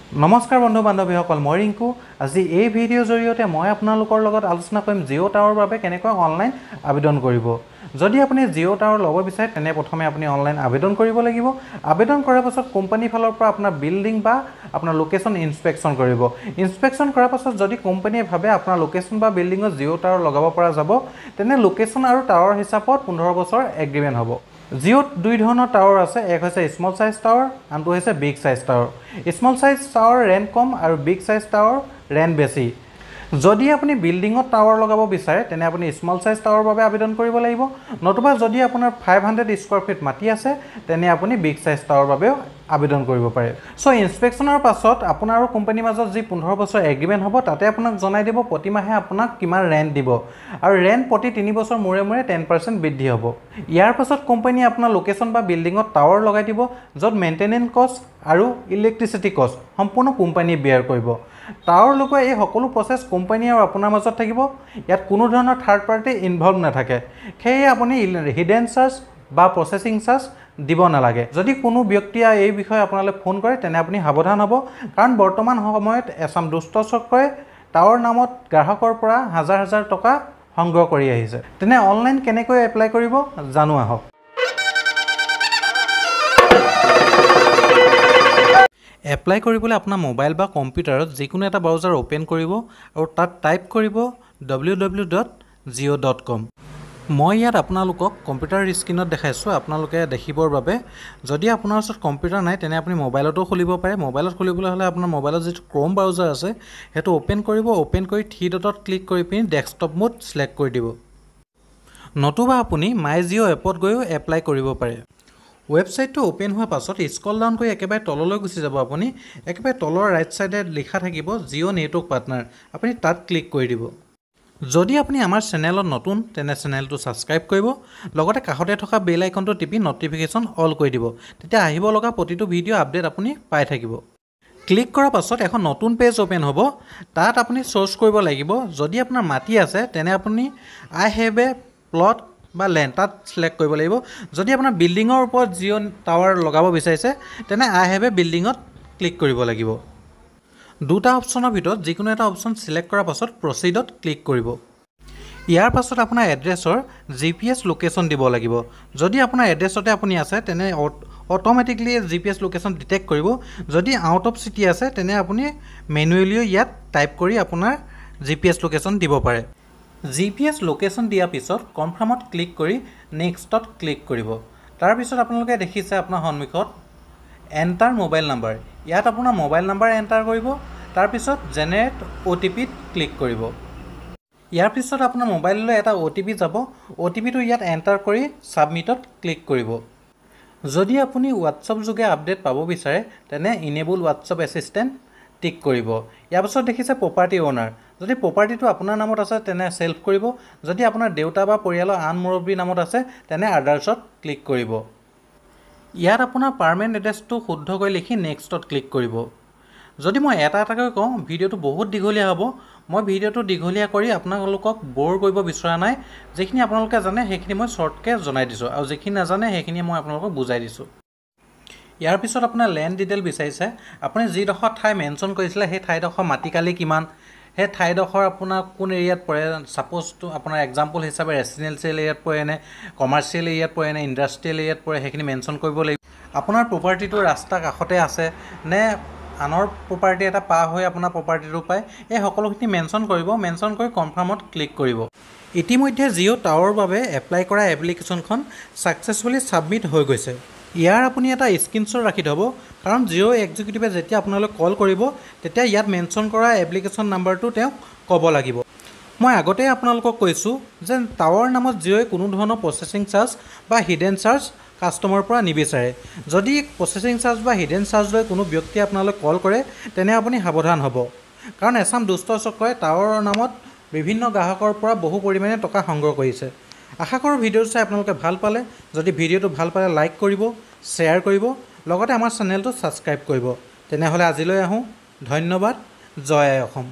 নমস্কাৰ বন্ধু বান্ধৱীসকল, মই ৰিংকু। আজি এই ভিডিঅ'ৰ জৰিয়তে মই আপোনালোকৰ লগত আলোচনা কৰিম জিঅ' টাৱাৰৰ বাবে কেনেকৈ অনলাইন আবেদন কৰিব। যদি আপুনি জিঅ' টাৱাৰ ল'ব বিচাৰে তেনে প্ৰথমে আপুনি অনলাইন আবেদন কৰিব লাগিব। আবেদন কৰাৰ পাছত কোম্পানীৰ ফালৰ পৰা আপোনাৰ বিল্ডিং বা আপোনাৰ লোকেশ্যন ইনস্পেকশ্যন কৰিব। ইনস্পেকশ্যন কৰাৰ পাছত যদি কোম্পানীয়ে ভাবে আপোনাৰ লোকেশ্যন বা বিল্ডিঙত জিঅ' টাৱাৰ লগাব পৰা যাব, তেনে লোকেশ্যন আৰু টাৱাৰ হিচাপত 15 বছৰ এগ্ৰিমেণ্ট হ'ব। জিঅ'ত দুই ধৰণৰ টাৱাৰ আছে, এক হৈছে স্মল সাইজ টাৱাৰ, আনটো হৈছে big size tower. Small size tower rent কম আৰু বিগ সাইজ টাৱাৰ ৰেণ্ট বেছি। যদি আপুনি বিল্ডিঙত টাৱাৰ লগাব বিচাৰে তেনে আপুনি স্মল সাইজ টাৱাৰৰ বাবে আবেদন কৰিব লাগিব, নতুবা যদি আপোনাৰ 500 স্কোৱাৰ ফিট মাটি আছে তেনে আপুনি বিগ সাইজ টাৱাৰৰ বাবেও আবেদন কৰিব পাৰে। সো ইনস্পেকশ্যনৰ পাছত আপোনাৰ আৰু কোম্পানীৰ মাজত যি 15 বছৰ এগ্ৰিমেণ্ট হ'ব তাতে আপোনাক জনাই দিব প্ৰতিমাহে আপোনাক কিমান ৰেণ্ট দিব, আৰু ৰেণ্ট প্ৰতি 3 বছৰ মূৰে মূৰে 10% বৃদ্ধি হ'ব। ইয়াৰ পাছত কোম্পানীয়ে আপোনাৰ লোকেশ্যন বা বিল্ডিঙত টাৱাৰ লগাই দিব, য'ত মেইনটেনেন্স কষ্ট আৰু ইলেক্ট্ৰিচিটি কষ্ট সম্পূৰ্ণ কোম্পানীয়ে বিয়াৰ কৰিব। টাৱাৰ লগোৱা এই সকলো প্ৰচেছ কোম্পানী আৰু আপোনাৰ মাজত থাকিব, ইয়াত কোনো ধৰণৰ থাৰ্ড পাৰ্টি ইনভলভ নাথাকে। সেয়ে আপুনি হিডেন চাৰ্জ বা প্ৰচেছিং চাৰ্জ দিব নালাগে। যদি কোনো ব্যক্তিয়ে এই বিষয়ে আপোনালৈ ফোন কৰে তেনে আপুনি সাৱধান হ'ব, কাৰণ বৰ্তমান সময়ত এছাম দুষ্ট চক্ৰই টাৱাৰ নামত গ্ৰাহকৰ পৰা হাজাৰ হাজাৰ টকা সংগ্ৰহ কৰি আহিছে। তেনে অনলাইন কেনেকৈ এপ্লাই কৰিব জানো আহক। এপ্লাই কৰিবলৈ আপোনাৰ মোবাইল বা কম্পিউটাৰত যিকোনো এটা ব্ৰাউজাৰ অ'পেন কৰিব আৰু তাত টাইপ কৰিব www.jio.com। মই ইয়াত আপোনালোকক কম্পিউটাৰ স্ক্ৰীনত দেখাইছোঁ আপোনালোকে দেখিবৰ বাবে। যদি আপোনাৰ ওচৰত কম্পিউটাৰ নাই তেনে আপুনি মোবাইলতো খুলিব পাৰে। মোবাইলত খুলিবলৈ হ'লে আপোনাৰ মোবাইলত যিটো ক্ৰ'ম ব্ৰাউজাৰ আছে সেইটো অ'পেন কৰিব। অ'পেন কৰি 3 ডটত ক্লিক কৰি পিনি ডেস্কটপ মোড ছিলেক্ট কৰি দিব, নতুবা আপুনি মাই জিঅ' এপত গৈও এপ্লাই কৰিব পাৰে। ৱেবছাইটটো অ'পেন হোৱাৰ পাছত স্ক্ৰল ডাউন কৰি একেবাৰে তললৈ গুচি যাব। আপুনি একেবাৰে তলৰ ৰাইট ছাইডে লিখা থাকিব জিঅ' নেটৱৰ্ক পাৰ্টনাৰ, আপুনি তাত ক্লিক কৰি দিব। যদি আপুনি আমাৰ চেনেলত নতুন তেনে চেনেলটো ছাবস্ক্ৰাইব কৰিব, লগতে কাষতে থকা বেল আইকনটো টিপি নটিফিকেশ্যন অল কৰি দিব, তেতিয়া আহিব লগা প্ৰতিটো ভিডিঅ' আপডেট আপুনি পাই থাকিব। ক্লিক কৰাৰ পাছত এখন নতুন পেজ অ'পেন হ'ব, তাত আপুনি চ'ৰ্চ কৰিব লাগিব। যদি আপোনাৰ মাটি আছে তেনে আপুনি আই হেভ এ প্লট বা লেণ্ড তাত ছিলেক্ট কৰিব লাগিব। যদি আপোনাৰ বিল্ডিঙৰ ওপৰত জিঅ' টাৱাৰ লগাব বিচাৰিছে তেনে আই হেভ এ বিল্ডিঙত ক্লিক কৰিব লাগিব। দুটা অপশ্যনৰ ভিতৰত যিকোনো এটা অপশ্যন ছিলেক্ট কৰাৰ পাছত প্ৰচিডত ক্লিক কৰিব। ইয়াৰ পাছত আপোনাৰ এড্ৰেছৰ GPS লোকেশ্যন দিব লাগিব। যদি আপোনাৰ এড্ৰেছতে আপুনি আছে তেনে অট'মেটিকলি GPS লোকেশ্যন ডিটেক্ট কৰিব। যদি আউট অফ চিটি আছে তেনে আপুনি মেনুৱেলিও ইয়াত টাইপ কৰি আপোনাৰ GPS লোকেশ্যন দিব পাৰে। GPS লোকেশ্যন দিয়াৰ পিছত কনফাৰ্মত ক্লিক কৰি নেক্সটত ক্লিক কৰিব। তাৰপিছত আপোনালোকে দেখিছে আপোনাৰ সন্মুখত এণ্টাৰ মোবাইল নাম্বাৰ, ইয়াত আপোনাৰ মোবাইল নাম্বাৰ এণ্টাৰ কৰিব। তাৰপিছত জেনেৰেট OTPত ক্লিক কৰিব। ইয়াৰ পিছত আপোনাৰ মোবাইললৈ এটা OTP যাব, OTPটো ইয়াত এণ্টাৰ কৰি ছাবমিটত ক্লিক কৰিব। যদি আপুনি হোৱাটছআপ যোগে আপডেট পাব বিচাৰে তেনে ইনেবল হোৱাটছআপ এছিষ্টেণ্ট টিক কৰিব। ইয়াৰ পাছত দেখিছে প্ৰপাৰ্টি অ'নাৰ, যদি প্ৰপাৰ্টিটো আপোনাৰ নামত আছে তেনে ছেল্ফ কৰিব। যদি আপোনাৰ দেউতা বা পৰিয়ালৰ আন মুৰব্বীৰ নামত আছে তেনে আদাৰ্ছত ক্লিক কৰিব। ইয়াত আপোনাৰ পাৰ্মানেণ্ট এড্ৰেছটো শুদ্ধকৈ লিখি নেক্সটত ক্লিক কৰিব। যদি মই এটা এটাকৈ কওঁ ভিডিঅ'টো বহুত দীঘলীয়া হ'ব, মই ভিডিঅ'টো দীঘলীয়া কৰি আপোনালোকক ব'ৰ কৰিব বিচৰা নাই। যিখিনি আপোনালোকে জানে সেইখিনি মই শ্বৰ্টকৈ জনাই দিছোঁ, আৰু যিখিনি নাজানে সেইখিনি মই আপোনালোকক বুজাই দিছোঁ। ইয়াৰ পিছত আপোনাৰ লেণ্ড ডিটেইল বিচাৰিছে। আপুনি যিডোখৰ ঠাই মেনশ্যন কৰিছিলে সেই ঠাইডোখৰ মাটিকালি কিমান, সেই ঠাইডোখৰ আপোনাৰ কোন এৰিয়াত পৰে, ছাপ'জটো আপোনাৰ এক্সাম্পল হিচাপে ৰেচিডেঞ্চিয়েল এৰিয়াত পৰে নে কমাৰ্চিয়েল এৰিয়াত পৰে নে ইণ্ডাষ্ট্ৰিয়েল এৰিয়াত পৰে সেইখিনি মেনশ্যন কৰিব লাগিব। আপোনাৰ প্ৰপাৰ্টিটো ৰাস্তাৰ কাষতে আছে নে আনৰ প্ৰপাৰ্টি এটা পাৰ হৈ আপোনাৰ প্ৰপাৰ্টিটো পায়, এই সকলোখিনি মেনশ্যন কৰিব। মেনশ্যন কৰি কনফাৰ্মত ক্লিক কৰিব। ইতিমধ্যে জিঅ' টাৱাৰৰ বাবে এপ্লাই কৰা এপ্লিকেশ্যনখন ছাকচেছফুলি ছাবমিট হৈ গৈছে। ইয়াৰ আপুনি এটা স্ক্ৰীনশ্বট ৰাখি থ'ব, কাৰণ জিঅ' এক্সিকিউটিভে যেতিয়া আপোনালৈ কল কৰিব তেতিয়া ইয়াত মেনশ্যন কৰা এপ্লিকেশ্যন নাম্বাৰটো তেওঁক ক'ব লাগিব। মই আগতেই আপোনালোকক কৈছোঁ যে টাৱাৰ নামত জিঅ'ই কোনো ধৰণৰ প্ৰচেছিং চাৰ্জ বা হিডেন চাৰ্জ কাষ্টমাৰৰ পৰা নিবিচাৰে। যদি প্ৰচেছিং চাৰ্জ বা হিডেন চাৰ্জ লৈ কোনো ব্যক্তিয়ে আপোনালৈ কল কৰে তেনে আপুনি সাৱধান হ'ব, কাৰণ এছাম দুষ্ট চক্ৰই টাৱাৰৰ নামত বিভিন্ন গ্ৰাহকৰ পৰা বহু পৰিমাণে টকা সংগ্ৰহ কৰিছে। আশা কৰোঁ ভিডিঅ'টো চাই আপোনালোকে ভাল পালে। যদি ভিডিঅ'টো ভাল পালে লাইক কৰিব, শ্বেয়াৰ কৰিব, লগতে আমাৰ চেনেলটো ছাবস্ক্ৰাইব কৰিব। তেনেহ'লে আজিলৈ আহোঁ। ধন্যবাদ। জয় আই অসম।